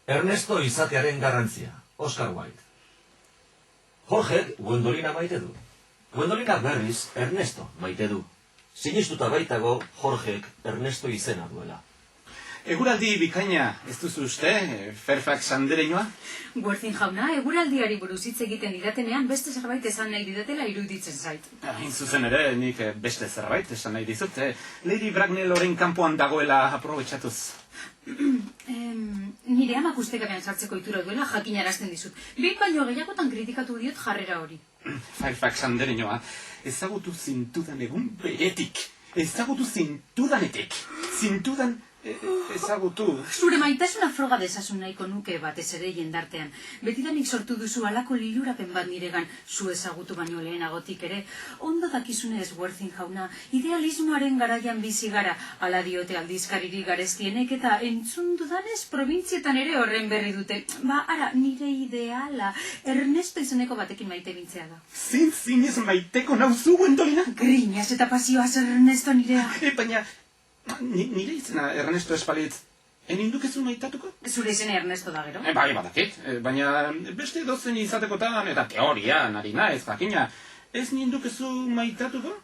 Ernesto izatearen garrantzia, Oscar Wilde. Jorgek Gwendolina maite du. Gwendolina berriz Ernesto maite du. Sinistuta baitago Jorgek Ernesto izena duela. Eguraldi bikaina, ez duzu uste, Fairfax andereñoa? Worthing jauna, eguraldiari buruz hitz egiten didatenean beste zerbait esan nahi didatela iruditzen zait. Hain zuzen ere, nik beste zerbait esan nahi dizut. Lady Bracknell orain kanpoan dagoela aprobetxatuz. Nire amak ustekabean sartzeko itura duela jakinarazten dizut. Behin baino gehiagotan kritikatu diot jarrera hori. Fairfax andereñoa, ezagutu zintudan egun beretik. Ezagutu zintudanetik. Zintudan... ezagutu. Zure maitasuna froga dezasun nahiko nuke batez ere jendartean. Betidanik sortu duzu alako lilurapen bat niregan, zu ezagutu baino lehenagotik ere. Ondo dakizunez, Worthing jauna, idealismoaren garaian bizi gara, ala diote aldizkariri gareztienek eta entzun dudanez probintzietan ere horren berri dute. Ara, nire ideala, Ernesto izeneko batekin maite bintzea da. Zinez maiteko nauzu, Gwendolina? Griñaz eta pasioaz Ernesto nirea. Baina... nire izena Ernesto espalitz, enindukezu maitatuko? Zure izena Ernesto da gero? Bai, badakit, baina beste dozen izatekotan eta teorian ari naiz, jakina, ez nindukezu maitatuko?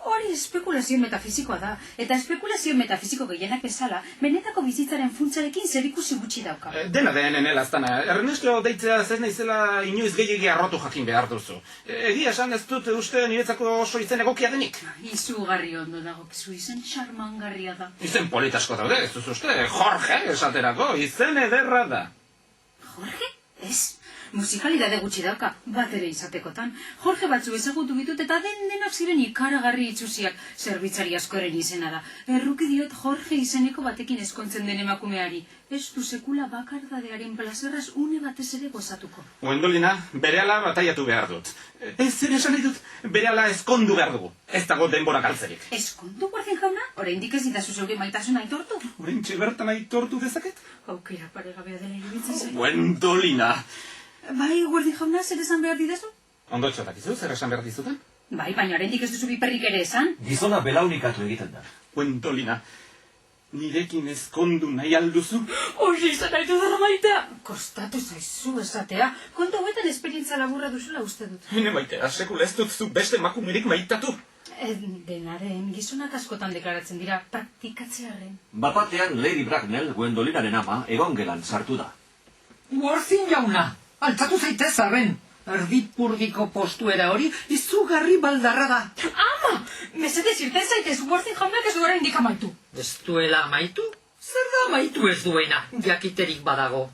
Hori espekulazio metafizikoa da, eta espekulazio metafiziko gehienak bezala, benetako bizitzaren funtsarekin zerikusi gutxi dauka. Dena den elaztana, Ernesto deitzea ez naizela inoiz gehiegi arrotu jakin behar duzu. Egia esan ez dut uste niretzako oso izen egokia denik. Izugarri ondo dagokizu, izen charmangarria da. Izen politasko daude, ez duzu uste, Jorge esaterako, izen ederra da. Jorge? Ez. Musikalidade gutxi dauka, bat ere izatekotan. Jorge batzu ezagutu ditut eta denak ziren ikaragarri itxusiak, zerbitzari askoren izena da. Erruki diot Jorge izeneko batekin ezkontzen den emakumeari. Ez du sekula bakardadearen plazerraz une batez ere gozatuko. Gwendolina, berehala bataiatu behar dut. Ez zer esan nahi dut, berehala ezkondu behar dugu. Ez dago denbora galtzerik. Ezkondu, Worthing jauna? Oraindik ez ditazu zeure maitasuna aitortu? Oraintxe bertan aitortu dezaket? Aukera paregabea dela iruditzen zait. Gwendolina! Bai, Worthing jauna, zer esan behar didazu? Ondo txotakizu, zer esan behar dizuten? Bai, baina oraindik ez duzu biperrik ere esan. Gizona belaunikatu egiten da. Gwendolina, nirekin ezkondu nahi alduzu? Hori izan nahi dudala maitea! Kostatu zaizu esatea. Kontu hauetan esperientza laburra duzula uste dut. Hine maitea, sekula ez dut zu beste emakumerik maitatu. Denaren, gizonak askotan deklaratzen dira, praktikatzearen. Bapatean Lady Bracknell, Gwendolinaren ama, egongelan sartu da. Worthing jauna, altzatu zaitez arren. Erdipurdiko postuera hori izugarri baldarra da. Ama! Mesedez irten zaitez, Worthing jaunak ez duara indik amaitu. Ez duela amaitu? Zer da amaitu ez duena, jakiterik badago.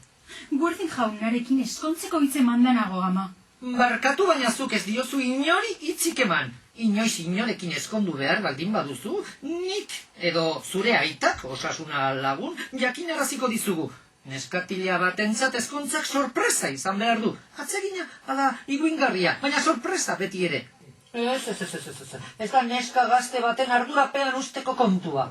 Worthing jaunarekin eskontzeko hitze mandanago, ama. Barkatu baina zuk ez diozu inori hitzik eman. Inoiz inorekin eskondu behar baldin baduzu, nik edo zure aitak, osasuna lagun, jakinaraziko dizugu. Neskatila batentzat ezkontzak sorpresa izan behar du. Atsegina, ala, iguingarria, baina sorpresa beti ere. Ez da neska gazte baten ardurapean usteko kontua.